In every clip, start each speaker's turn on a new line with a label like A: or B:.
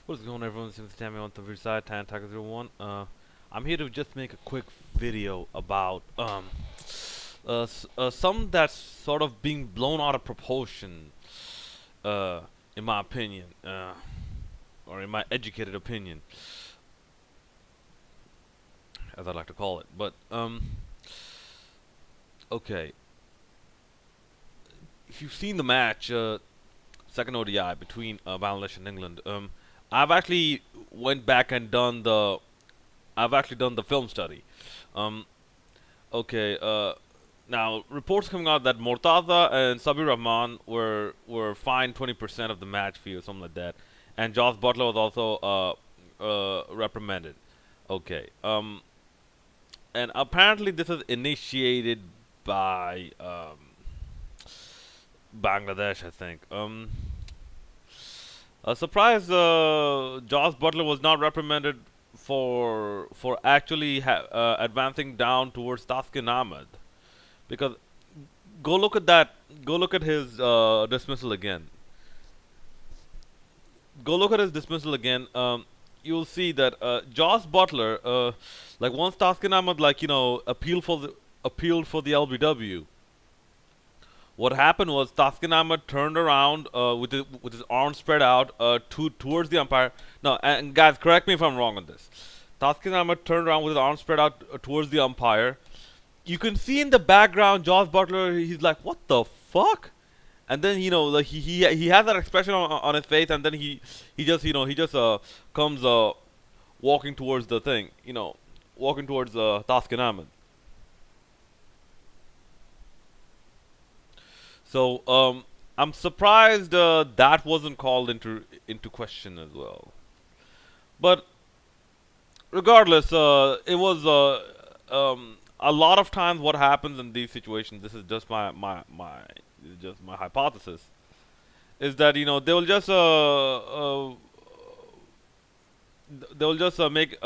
A: What is going on, everyone? This is Tammy on the side, Tan Tiger 01. I'm here to just make a quick video about some that's sort of being blown out of proportion, uh, in my opinion, or in my educated opinion, as I like to call it. But okay, if you've seen the match, second ODI between Bangladesh and England, I've actually went back and done the I've actually done the film study. Um, okay. Now reports coming out that Mortaza and Sabir Rahman were fined 20% of the match fee or something like that, and Jos Buttler was also reprimanded. Okay. And apparently this is initiated by Bangladesh, I think. Surprised Jos Buttler was not reprimanded for actually advancing down towards Taskin Ahmed, because go look at that. Go look at his dismissal again. Go look at his dismissal again. You'll see that Jos Buttler, like once Taskin Ahmed, like appealed for the LBW. What happened was Taskin Ahmed turned around with his arms spread out towards the umpire. No, and guys, correct me if I'm wrong on this. Taskin Ahmed turned around with his arms spread out towards the umpire. You can see in the background Jos Buttler. He's like, "What the fuck?" And then like he has that expression on his face, and then he just comes walking towards the thing, walking towards Taskin Ahmed. So I'm surprised that wasn't called into question as well. But regardless, it was a lot of times what happens in these situations. This is just my hypothesis. Is that they'll just make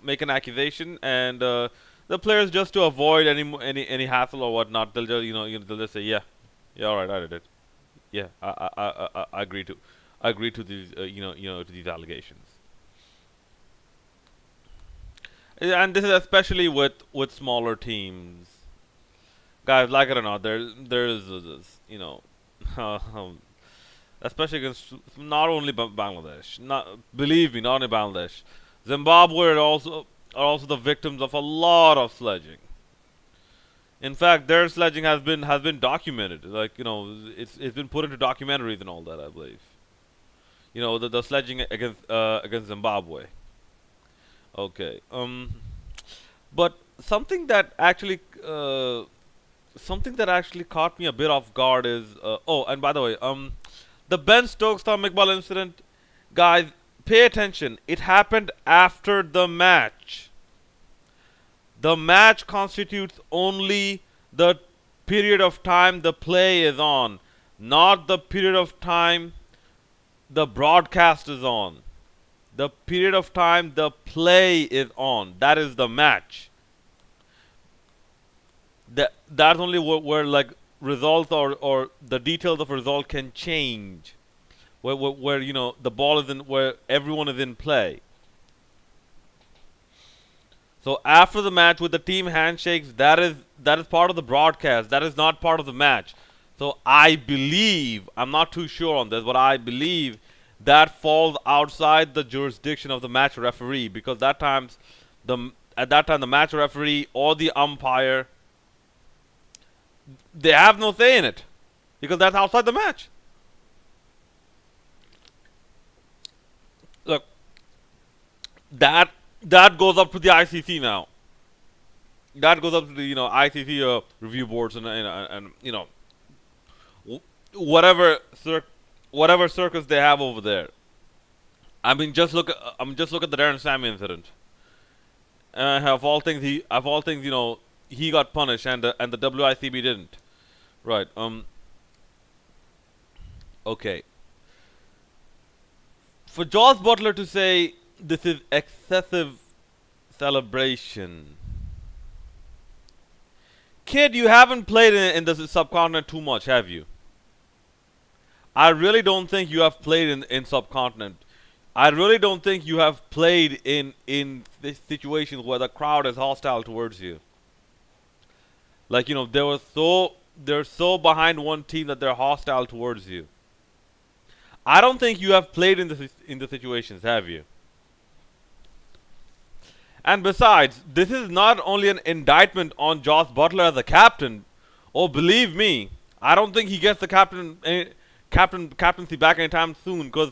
A: make an accusation, and the players, just to avoid any hassle or whatnot, they'll just they'll just say, yeah, yeah, all right, I did it. Yeah, I agree to these to these allegations. And this is especially with smaller teams, guys. Like it or not, there's this, especially against not only Bangladesh. Not, believe me, not only Bangladesh, Zimbabwe are also the victims of a lot of sledging. In fact, their sledging has been documented. Like it's been put into documentaries and all that, I believe. The sledging against Zimbabwe. Okay. But something that actually caught me a bit off guard is oh, and by the way, the Ben Stokes Tom McBall incident, guys, pay attention. It happened after the match. The match constitutes only the period of time the play is on, not the period of time the broadcast is on. The period of time the play is on. That is the match. That's only where like results or the details of a result can change. Where the ball is in, where everyone is in play. So after the match with the team handshakes, that is part of the broadcast. That is not part of the match. So I believe, I'm not too sure on this, but I believe that falls outside the jurisdiction of the match referee, because at that time the match referee or the umpire, they have no say in it, because that's outside the match. Look, that goes up to the ICC now. That goes up to the ICC review boards, and whatever whatever circus they have over there. I mean, just look at the Darren Sammy incident. Of all things, he got punished, and the WICB didn't. Right. Okay. For Jos Buttler to say this is excessive celebration, kid, you haven't played in the subcontinent too much, have you? I really don't think you have played in subcontinent. I really don't think you have played in this situations where the crowd is hostile towards you. Like they're so behind one team that they're hostile towards you. I don't think you have played in the situations, have you? And besides, this is not only an indictment on Jos Buttler as a captain. Oh, believe me, I don't think he gets the captaincy back anytime soon because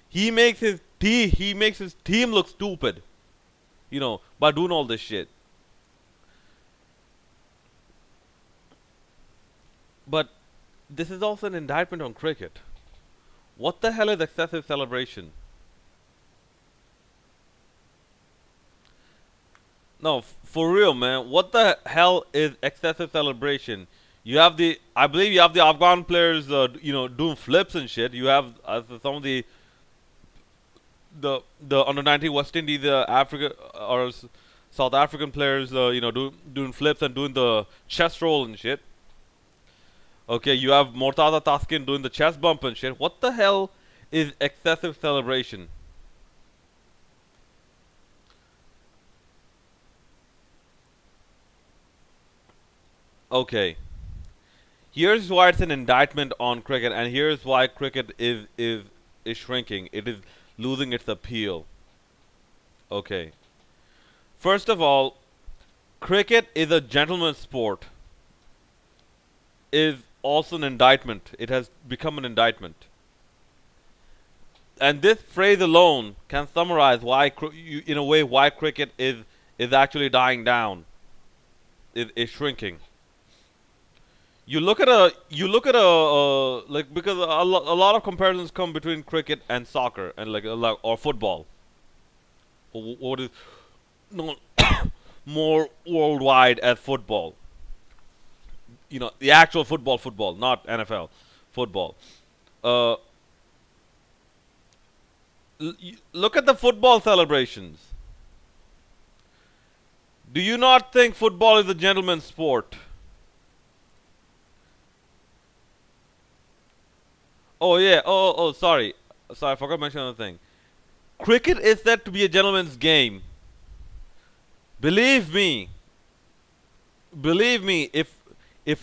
A: he makes his team look stupid, by doing all this shit. But this is also an indictment on cricket. What the hell is excessive celebration? No, for real, man. What the hell is excessive celebration? I believe you have the Afghan players, doing flips and shit. You have some of the under 19 West Indies, Africa or South African players, doing flips and doing the chest roll and shit. Okay, you have Mortaza Taskin doing the chest bump and shit. What the hell is excessive celebration? Okay, here's why it's an indictment on cricket, and here's why cricket is shrinking. It is losing its appeal. Okay, first of all, cricket is a gentleman's sport. Is also an indictment. It has become an indictment. And this phrase alone can summarize in a way, why cricket is actually dying down, is shrinking. Like because a lot of comparisons come between cricket and soccer and like or football. What is known more worldwide as football. The actual football, not NFL football. Uh, Look at the football celebrations. Do you not think football is a gentleman's sport? Oh yeah. Sorry. Sorry, I forgot to mention another thing. Cricket is said to be a gentleman's game. Believe me. Believe me. If there's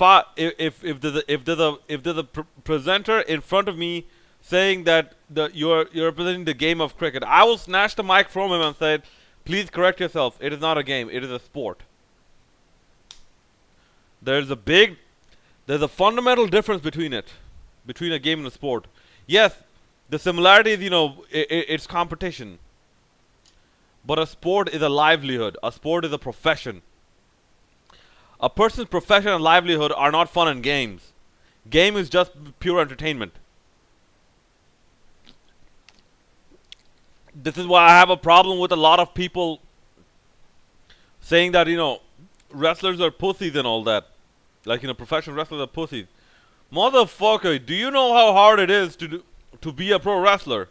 A: a presenter in front of me saying that you're representing the game of cricket, I will snatch the mic from him and say, "Please correct yourself. It is not a game. It is a sport." There's a big, there's a fundamental difference between a game and a sport. Yes, the similarity is it's competition, but a sport is a livelihood. A sport is a profession. A person's profession and livelihood are not fun and games. Game is just pure entertainment. This is why I have a problem with a lot of people saying that wrestlers are pussies and all that. Like professional wrestlers are pussies. Motherfucker, do you know how hard it is to be a pro wrestler?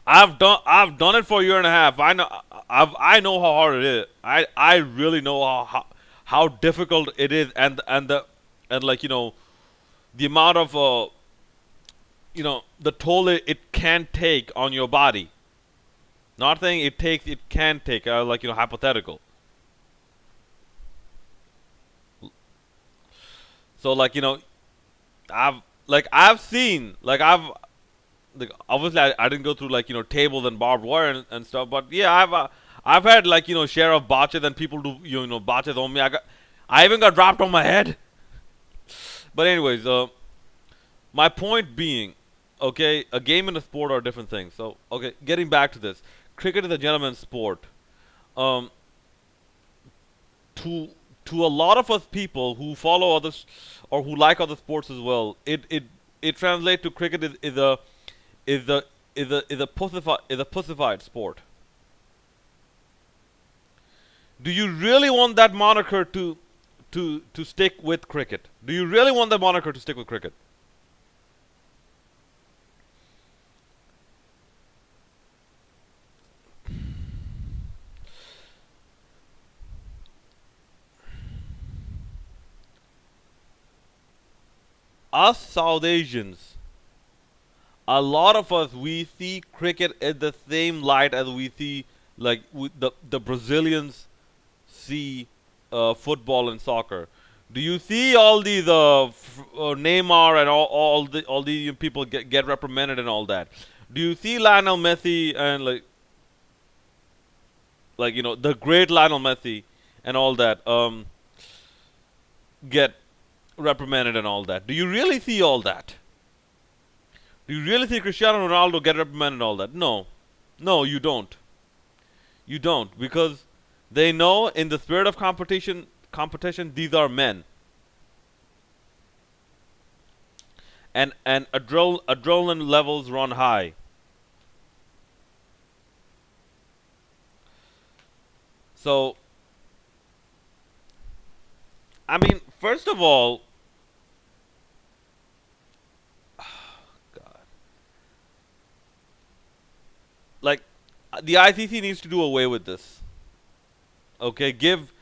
A: I've done it for a year and a half. I know how hard it is. I really know how difficult it is, and the amount of the toll it can take on your body. Not saying it can take, hypothetical. So I've seen, obviously I didn't go through tables and barbed wire and stuff, but yeah, I've had share of botches and people do botches on me. I even got dropped on my head. But anyways, my point being, okay, a game and a sport are different things. So okay, getting back to this, cricket is a gentleman's sport. Um, to a lot of us people who follow others or who like other sports as well, it translates to cricket is a pussified sport. Do you really want that moniker to stick with cricket? Do you really want that moniker to stick with cricket? us South Asians, a lot of us, we see cricket in the same light as we see like the Brazilians see football and soccer. Do you see all these Neymar and all these people get reprimanded and all that? Do you see Lionel Messi and the great Lionel Messi and all that get reprimanded and all that? Do you really see all that? Do you really see Cristiano Ronaldo get reprimanded and all that? No. No, you don't. You don't, because they know in the spirit of competition these are men. And adrenaline levels run high. So I mean, first of all, God, like the ICC needs to do away with this. Okay, give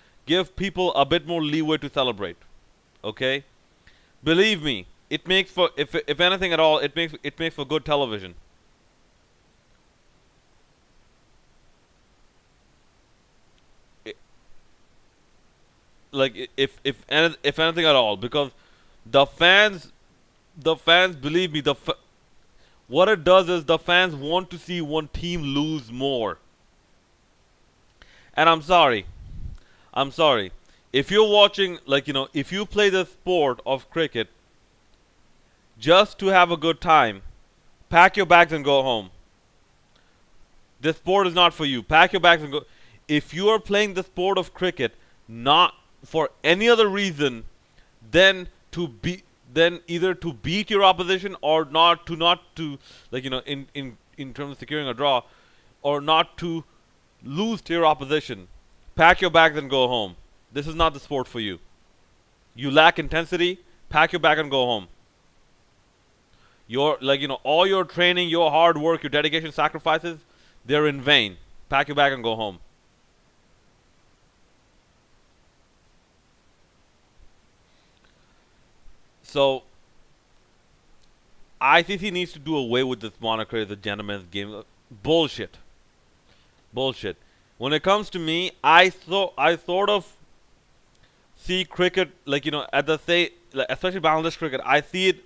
A: people a bit more leeway to celebrate. Okay, believe me, it makes for if anything at all, it makes for good television. It, like if anything at all, because the fans the fans believe me what it does is the fans want to see one team lose more. And I'm sorry, if you're watching, if you play the sport of cricket just to have a good time, pack your bags and go home. This sport is not for you. Pack your bags and go. If you are playing the sport of cricket not for any other reason than to be than either to beat your opposition or not to in terms of securing a draw, or not to lose to your opposition, pack your bags and go home. This is not the sport for you. You lack intensity, pack your bag and go home. Your all your training, your hard work, your dedication, sacrifices, they're in vain. Pack your bag and go home. So ICC needs to do away with this moniker as a gentleman's game. Bullshit. Bullshit. When it comes to me, I sort of see cricket at the say, especially Bangladesh cricket. I see it,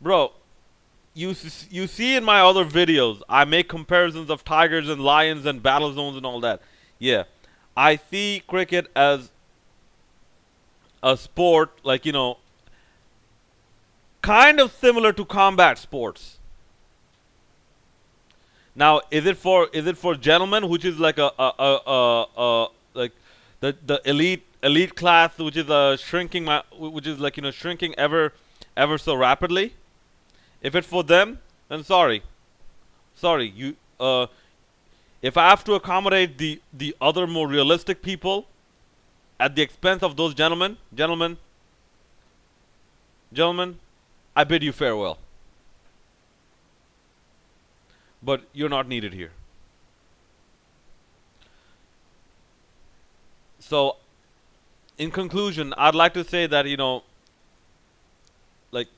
A: bro. You see in my other videos, I make comparisons of tigers and lions and battle zones and all that. Yeah, I see cricket as a sport kind of similar to combat sports. Now, is it for gentlemen, which is like like the elite class, which is shrinking, which is shrinking ever so rapidly? If it's for them, then sorry you. If I have to accommodate the other more realistic people at the expense of those gentlemen, I bid you farewell. But you're not needed here. So, in conclusion, I'd like to say that like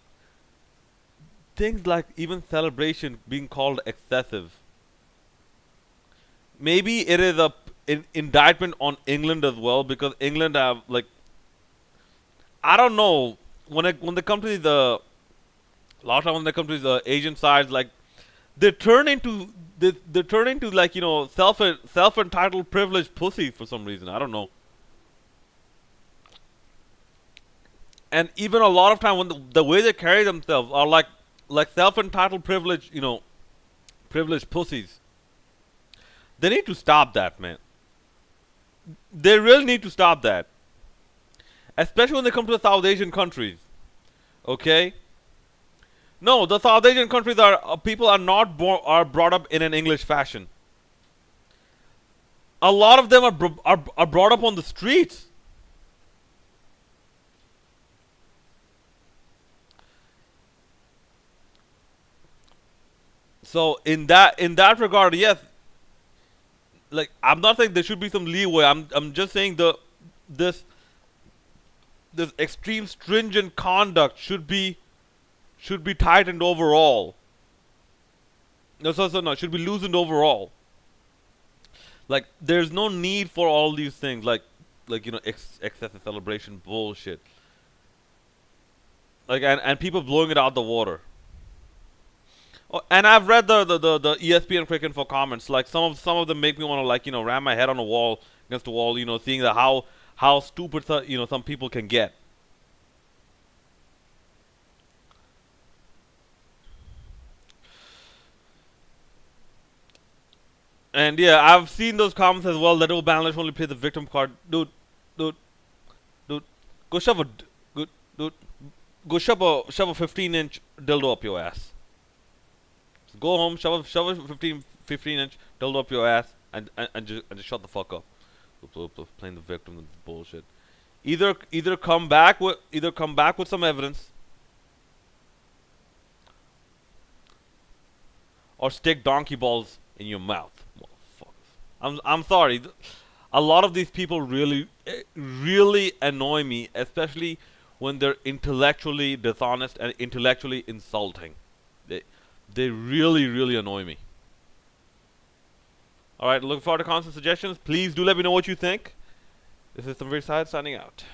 A: things like even celebration being called excessive. Maybe it is a indictment on England as well, because England have I don't know, when they come to the a lot of time when they come to the Asian sides, they turn into self entitled privileged pussies for some reason. I don't know. And even a lot of time when the way they carry themselves are like self entitled privileged pussies. They need to stop that, man. They really need to stop that. Especially when they come to the South Asian countries. Okay? No, the South Asian countries people are not are brought up in an English fashion. A lot of them are brought up on the streets. So in that regard, yes. I'm not saying there should be some leeway. I'm just saying this extreme stringent conduct should be should be tightened overall. No, should be loosened overall. Like, there's no need for all these things, like excessive celebration bullshit. Like, and people blowing it out the water. Oh, and I've read the ESPN Quick Info comments. Like, some of them make me want to, like, ram my head on the wall against the wall. Seeing that how stupid some people can get. And yeah, I've seen those comments as well that Bangladesh only play the victim card. Dude, dude, go shove a dude, go shove a 15-inch dildo up your ass. Go home, shove a 15-inch dildo up your ass, and just shut the fuck up. Playing the victim with this bullshit. Either come back with some evidence, or stick donkey balls in your mouth. I'm sorry. A lot of these people really annoy me, especially when they're intellectually dishonest and intellectually insulting. They really annoy me. Alright, looking forward to constant suggestions. Please do let me know what you think. This is Samveer Syed signing out.